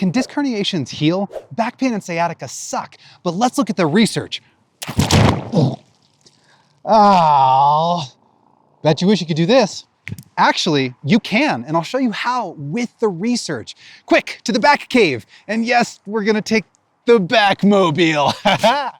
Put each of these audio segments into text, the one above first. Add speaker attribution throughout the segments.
Speaker 1: Can disc herniations heal? Back pain and sciatica suck, but let's look at the research. Oh, bet you wish you could do this. Actually, you can, and I'll show you how with the research. Quick, to the back cave. And yes, we're gonna take the Backmobile.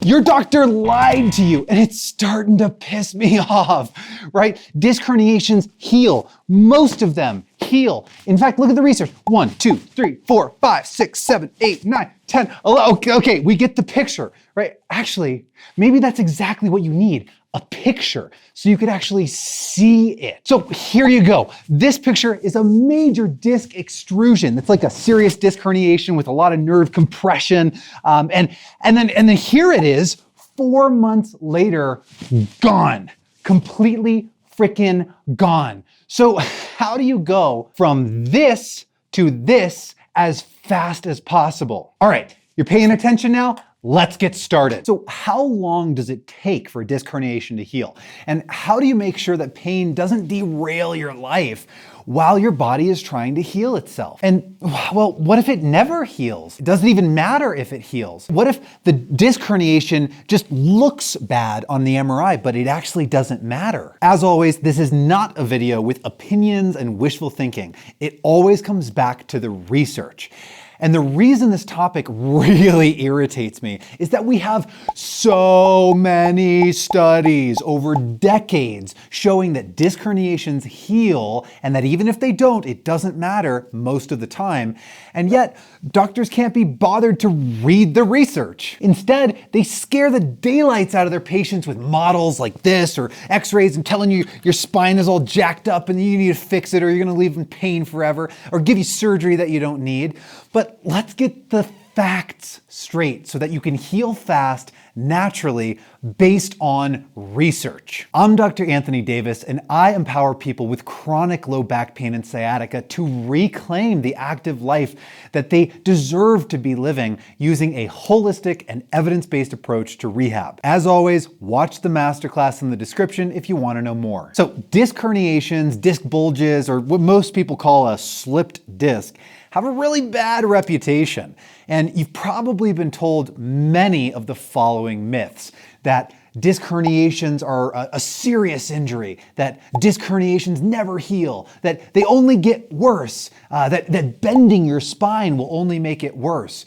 Speaker 1: Your doctor lied to you, and it's starting to piss me off, right? Disc herniations heal. Most of them heal. In fact, look at the research. 1, 2, 3, 4, 5, 6, 7, 8, 9, 10, 11. Okay, we get the picture, right? Actually, maybe that's exactly what you need. A picture, so you could actually see it. So here you go. This picture is a major disc extrusion. It's like a serious disc herniation with a lot of nerve compression. And then here it is, 4 months later, gone. Completely freaking gone. So how do you go from this to this as fast as possible? All right, you're paying attention now? Let's get started. So how long does it take for a disc herniation to heal? And how do you make sure that pain doesn't derail your life while your body is trying to heal itself? And well, what if it never heals? It doesn't even matter if it heals. What if the disc herniation just looks bad on the MRI, but it actually doesn't matter? As always, this is not a video with opinions and wishful thinking. It always comes back to the research. And the reason this topic really irritates me is that we have so many studies over decades showing that disc herniations heal, and that even if they don't, it doesn't matter most of the time. And yet, doctors can't be bothered to read the research. Instead, they scare the daylights out of their patients with models like this or x-rays and telling you your spine is all jacked up and you need to fix it or you're gonna leave in pain forever, or give you surgery that you don't need. But let's get the facts straight so that you can heal fast, naturally, based on research. I'm Dr. Anthony Davis, and I empower people with chronic low back pain and sciatica to reclaim the active life that they deserve to be living using a holistic and evidence-based approach to rehab. As always, watch the masterclass in the description if you want to know more. So disc herniations, disc bulges, or what most people call a slipped disc, have a really bad reputation. And you've probably been told many of the following myths: that disc herniations are a serious injury, that disc herniations never heal, that they only get worse, that bending your spine will only make it worse,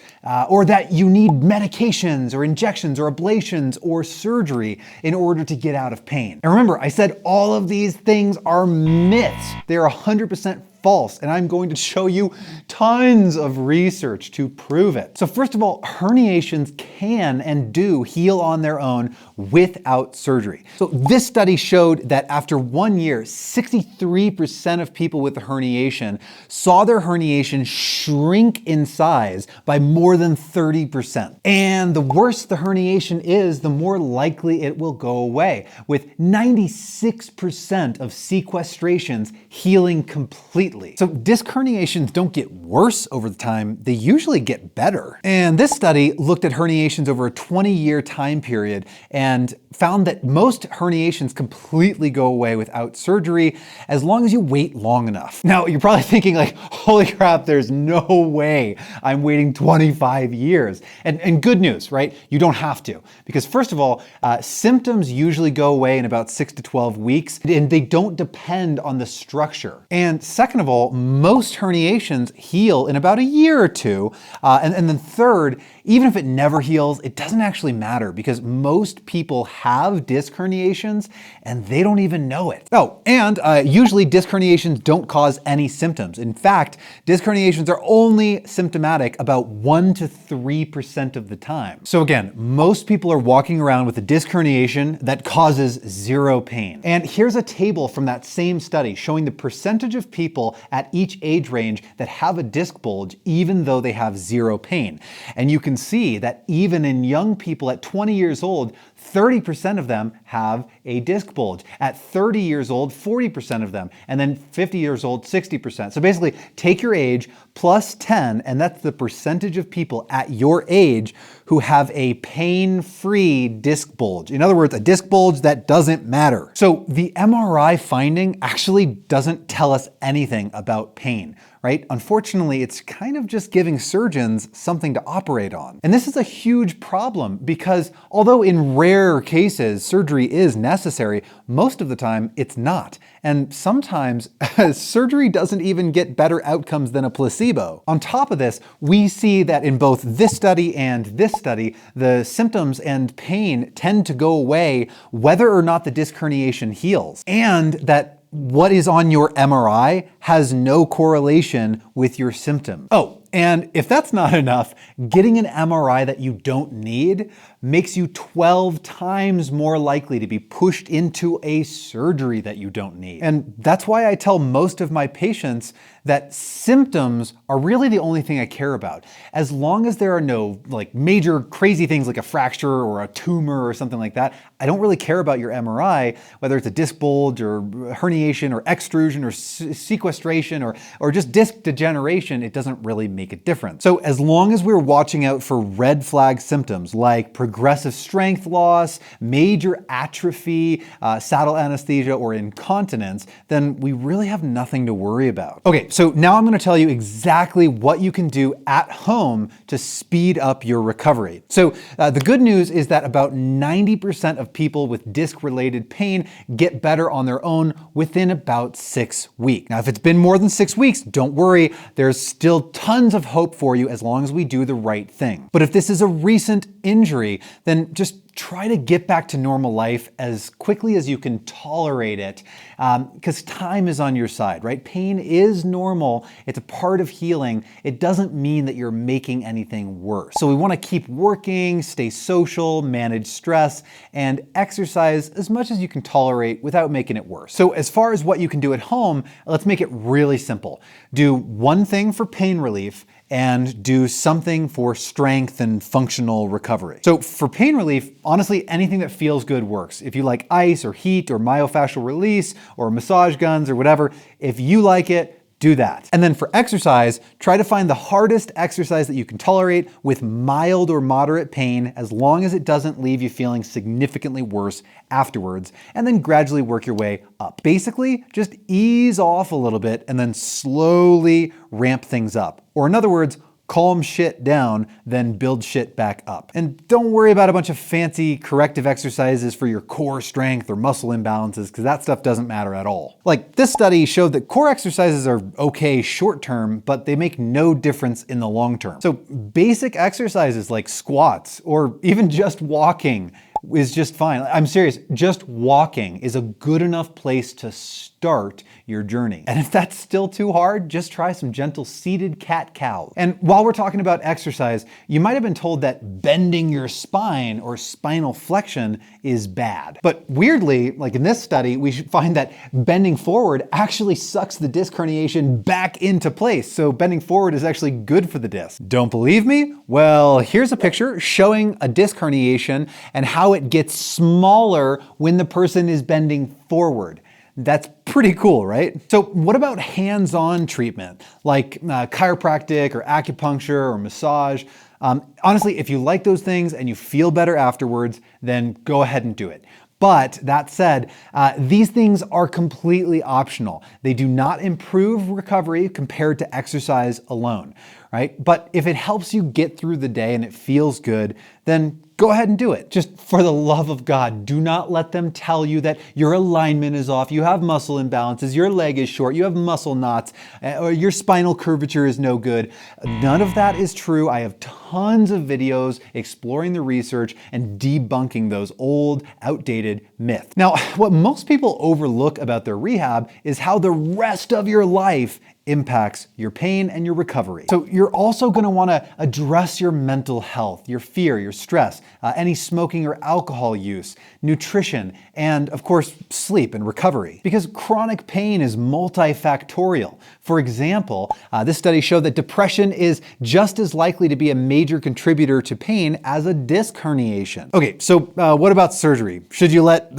Speaker 1: or that you need medications or injections or ablations or surgery in order to get out of pain. And remember, I said all of these things are myths. They're 100% false, and I'm going to show you tons of research to prove it. So first of all, herniations can and do heal on their own without surgery. So this study showed that after 1 year, 63% of people with a herniation saw their herniation shrink in size by more than 30%. And the worse the herniation is, the more likely it will go away, with 96% of sequestrations healing completely. So disc herniations don't get worse over the time, they usually get better. And this study looked at herniations over a 20-year time period and found that most herniations completely go away without surgery as long as you wait long enough. Now, you're probably thinking like, holy crap, there's no way I'm waiting 25 years. And good news, right? You don't have to. Because first of all, symptoms usually go away in about 6 to 12 weeks, and they don't depend on the structure. And second of all, most herniations heal in about a year or two. And then third, even if it never heals, it doesn't actually matter because most people have disc herniations and they don't even know it. Oh, and usually disc herniations don't cause any symptoms. In fact, disc herniations are only symptomatic about 1 to 3% of the time. So again, most people are walking around with a disc herniation that causes 0 pain. And here's a table from that same study showing the percentage of people at each age range that have a disc bulge even though they have 0 pain. And you can see that even in young people at 20 years old, 30% 40% of them have a disc bulge. At 30 years old, 40% of them. And then 50 years old, 60%. So basically, take your age plus 10, and that's the percentage of people at your age who have a pain-free disc bulge. In other words, a disc bulge that doesn't matter. So the MRI finding actually doesn't tell us anything about pain, right? Unfortunately, it's kind of just giving surgeons something to operate on. And this is a huge problem because although in rare cases surgery is necessary, most of the time it's not. And sometimes surgery doesn't even get better outcomes than a placebo. On top of this, we see that in both this study and this study, the symptoms and pain tend to go away whether or not the disc herniation heals, and that what is on your MRI has no correlation with your symptoms. Oh, and if that's not enough, getting an MRI that you don't need makes you 12 times more likely to be pushed into a surgery that you don't need. And that's why I tell most of my patients that symptoms are really the only thing I care about. As long as there are no major crazy things like a fracture or a tumor or something like that, I don't really care about your MRI, whether it's a disc bulge or herniation or extrusion or sequestration or just disc degeneration, it doesn't really make a difference. So as long as we're watching out for red flag symptoms like progressive strength loss, major atrophy, saddle anesthesia, or incontinence, then we really have nothing to worry about. Okay, so now I'm going to tell you exactly what you can do at home to speed up your recovery. So the good news is that about 90% of people with disc-related pain get better on their own within about 6 weeks. Now, if it's been more than 6 weeks, don't worry, there's still tons of hope for you as long as we do the right thing. But if this is a recent injury, then just try to get back to normal life as quickly as you can tolerate it, because time is on your side, right? Pain is normal. It's a part of healing. It doesn't mean that you're making anything worse. So we want to keep working, stay social, manage stress, and exercise as much as you can tolerate without making it worse. So as far as what you can do at home, let's make it really simple. Do one thing for pain relief and do something for strength and functional recovery. So for pain relief, honestly, anything that feels good works. If you like ice or heat or myofascial release or massage guns or whatever, if you like it, do that. And then for exercise, try to find the hardest exercise that you can tolerate with mild or moderate pain, as long as it doesn't leave you feeling significantly worse afterwards, and then gradually work your way up. Basically, just ease off a little bit and then slowly ramp things up. Or in other words, calm shit down, then build shit back up. And don't worry about a bunch of fancy corrective exercises for your core strength or muscle imbalances, because that stuff doesn't matter at all. Like this study showed that core exercises are okay short term, but they make no difference in the long term. So basic exercises like squats or even just walking is just fine. I'm serious, just walking is a good enough place to start your journey. And if that's still too hard, just try some gentle seated cat-cow. And while we're talking about exercise, you might have been told that bending your spine or spinal flexion is bad. But weirdly, like in this study, we should find that bending forward actually sucks the disc herniation back into place. So bending forward is actually good for the disc. Don't believe me? Well, here's a picture showing a disc herniation and how it gets smaller when the person is bending forward. That's pretty cool, right? So what about hands-on treatment like chiropractic or acupuncture or massage? Honestly, if you like those things and you feel better afterwards, then go ahead and do it. But that said, these things are completely optional. They do not improve recovery compared to exercise alone, right? But if it helps you get through the day and it feels good, then go ahead and do it. Just for the love of God, do not let them tell you that your alignment is off, you have muscle imbalances, your leg is short, you have muscle knots, or your spinal curvature is no good. None of that is true. I have tons of videos exploring the research and debunking those old, outdated myths. Now, what most people overlook about their rehab is how the rest of your life impacts your pain and your recovery. So you're also going to want to address your mental health, your fear, your stress, any smoking or alcohol use, nutrition, and of course, sleep and recovery. Because chronic pain is multifactorial. For example, this study showed that depression is just as likely to be a major contributor to pain as a disc herniation. Okay, so what about surgery? Should you let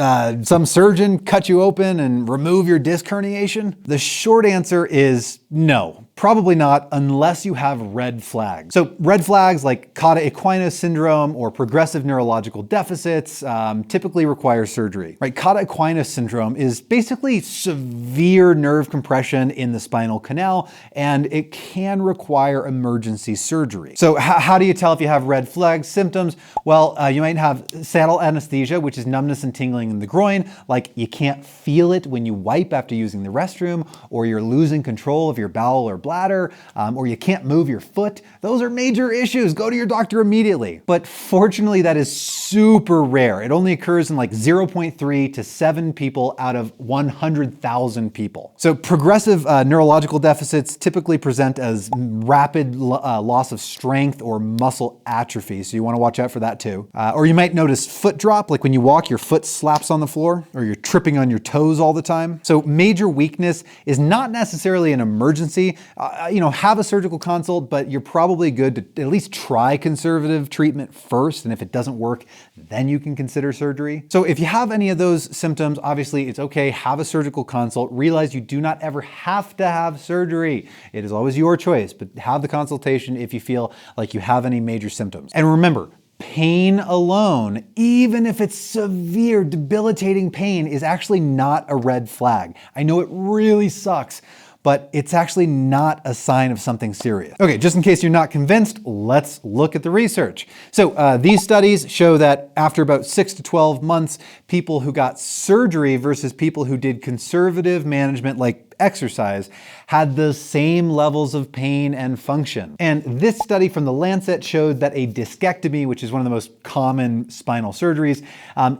Speaker 1: some surgeon cut you open and remove your disc herniation? The short answer is no, probably not unless you have red flags. So red flags like cauda equina syndrome or progressive neurological deficits typically require surgery. Right? Cauda equina syndrome is basically severe nerve compression in the spinal canal, and it can require emergency surgery. So how do you tell if you have red flag symptoms? Well, you might have saddle anesthesia, which is numbness and tingling in the groin, like you can't feel it when you wipe after using the restroom, or you're losing control of your bowel or bladder, or you can't move your foot. Those are major issues. Go to your doctor immediately. But fortunately, that is super rare. It only occurs in like 0.3 to 7 people out of 100,000 people. So progressive neurological deficits typically present as rapid loss of strength or muscle atrophy. So you want to watch out for that too. Or you might notice foot drop, like when you walk, your foot slaps on the floor, or you're tripping on your toes all the time. So major weakness is not necessarily an emergency. Have a surgical consult, but you're probably good to at least try conservative treatment first. And if it doesn't work, then you can consider surgery. So if you have any of those symptoms, obviously it's okay, have a surgical consult. Realize you do not ever have to have surgery. It is always your choice, but have the consultation if you feel like you have any major symptoms. And remember, pain alone, even if it's severe, debilitating pain, is actually not a red flag. I know it really sucks, but it's actually not a sign of something serious. Okay, just in case you're not convinced, let's look at the research. So these studies show that after about 6 to 12 months, people who got surgery versus people who did conservative management like exercise had the same levels of pain and function. And this study from the Lancet showed that a discectomy, which is one of the most common spinal surgeries,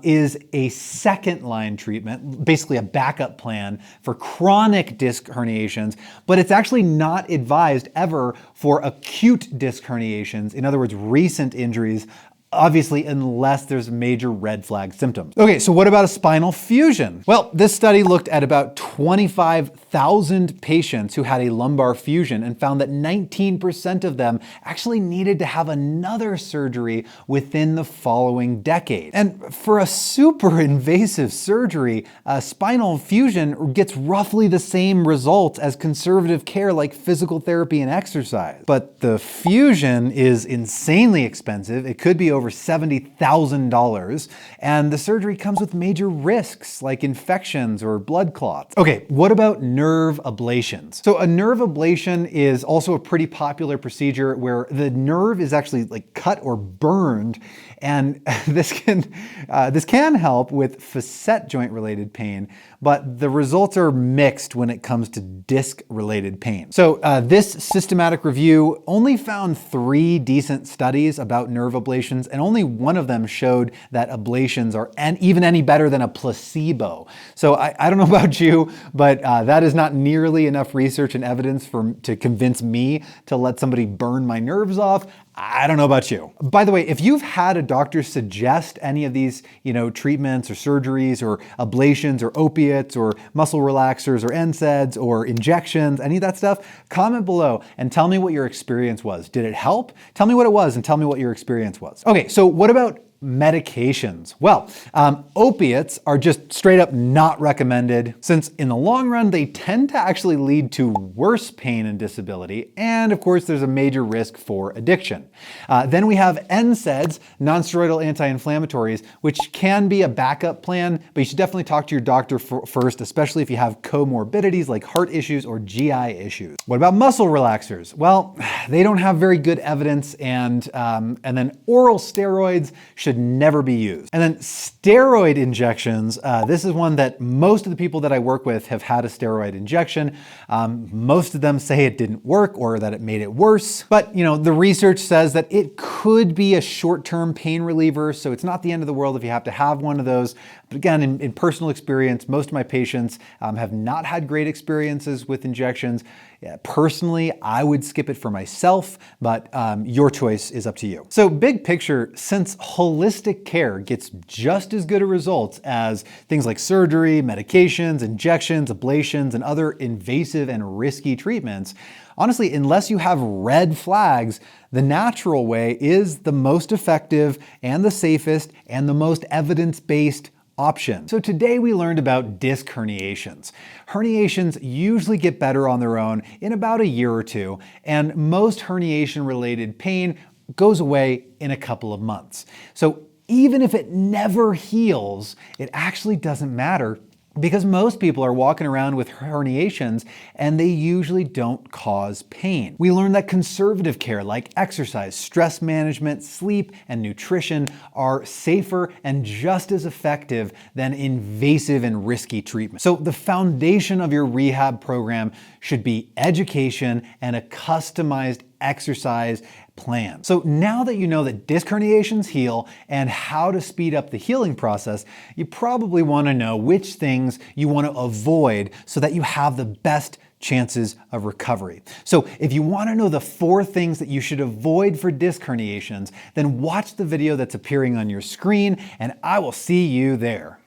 Speaker 1: is a second-line treatment, basically a backup plan for chronic disc herniations, but it's actually not advised ever for acute disc herniations, in other words, recent injuries, obviously unless there's major red flag symptoms. Okay, so what about a spinal fusion? Well, this study looked at about 25,000 patients who had a lumbar fusion and found that 19% of them actually needed to have another surgery within the following decade. And for a super invasive surgery, a spinal fusion gets roughly the same results as conservative care like physical therapy and exercise. But the fusion is insanely expensive. It could be over $70,000, and the surgery comes with major risks like infections or blood clots. Okay, what about nerve ablations? So a nerve ablation is also a pretty popular procedure where the nerve is actually like cut or burned, and this can help with facet joint related pain, but the results are mixed when it comes to disc related pain. So this systematic review only found 3 decent studies about nerve ablations, and only one of them showed that ablations are even any better than a placebo. So I don't know about you, but that is not nearly enough research and evidence to convince me to let somebody burn my nerves off. I don't know about you. By the way, if you've had a doctor suggest any of these, treatments or surgeries or ablations or opiates or muscle relaxers or NSAIDs or injections, any of that stuff, comment below and tell me what your experience was. Did it help? Tell me what it was and tell me what your experience was. Okay, so what about medications? Well, opiates are just straight up not recommended, since in the long run, they tend to actually lead to worse pain and disability. And of course, there's a major risk for addiction. Then we have NSAIDs, non-steroidal anti-inflammatories, which can be a backup plan, but you should definitely talk to your doctor first, especially if you have comorbidities like heart issues or GI issues. What about muscle relaxers? Well, they don't have very good evidence, and then oral steroids should never be used. And then steroid injections, this is one that most of the people that I work with have had a steroid injection. Most of them say it didn't work or that it made it worse. But the research says that it could be a short-term pain reliever, so it's not the end of the world if you have to have one of those. But again, in personal experience, most of my patients have not had great experiences with injections. Personally, I would skip it for myself, but your choice is up to you. So big picture, since holistic care gets just as good a results as things like surgery, medications, injections, ablations, and other invasive and risky treatments, honestly, unless you have red flags, the natural way is the most effective and the safest and the most evidence-based option. So today we learned about disc herniations. Herniations usually get better on their own in about a year or two, and most herniation-related pain goes away in a couple of months. So even if it never heals, it actually doesn't matter, because most people are walking around with herniations and they usually don't cause pain. We learned that conservative care like exercise, stress management, sleep, and nutrition are safer and just as effective than invasive and risky treatment. So the foundation of your rehab program should be education and a customized exercise plan. So now that you know that disc herniations heal and how to speed up the healing process, you probably want to know which things you want to avoid so that you have the best chances of recovery. So if you want to know the 4 things that you should avoid for disc herniations, then watch the video that's appearing on your screen and I will see you there.